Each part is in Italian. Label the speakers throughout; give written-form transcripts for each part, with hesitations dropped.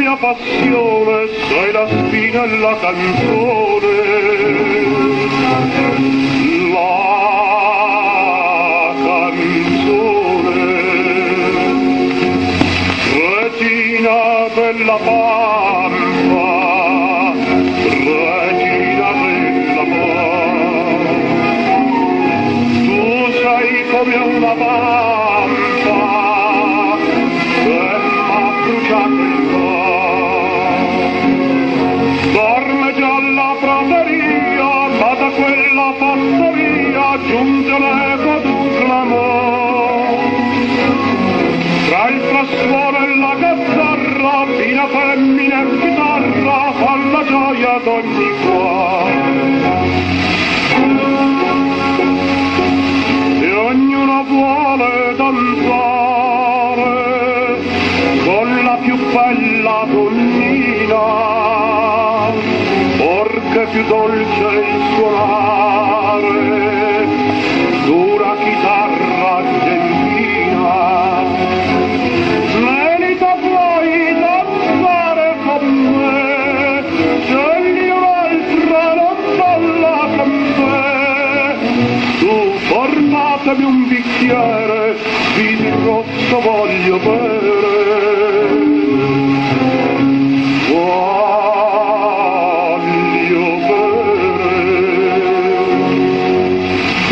Speaker 1: mia passione, sei la spina e la canzone. La canzone, regina della pampa, regina dell'amor. Tu sei come una pampa che m'ha bruciato il cuore. Dorme già la prateria, ma da quella fattoria giunge l'eco d'un clamore. Tra il frastuono e la gazzarra, fina femmina e chitarra, fa la gioia d'ogni cuore. E ognuno vuole danzare con la più bella donnina, perché più dolce il suonare d'una chitarra argentina. Melita, vuoi danzare con me? Scegli un'altra, non balla con me. Tu portatemi un bicchiere, vino rosso voglio bere. Voglio bere.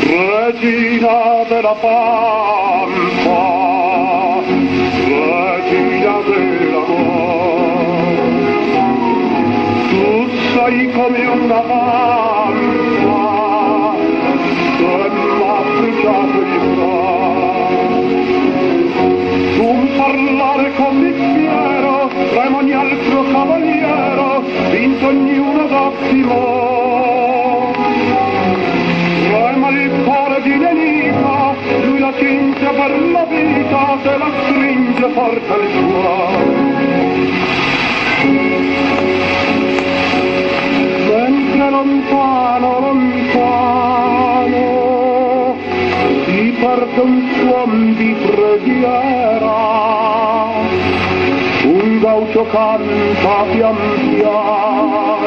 Speaker 1: Regina della pampa, regina dell'amor. Tu sei come una pampa che m'ha bruciato il cuore. Un parlare con bicchiero, trema ogni altro cavaliero, vinto ognuno d'ottimo. Trema il cuore di nemica, lui la cinge per la vita, se la stringe forte il cuore. Mentre lontano, lontano, si perde un suon di preghiera, un gaucho canta pian piano.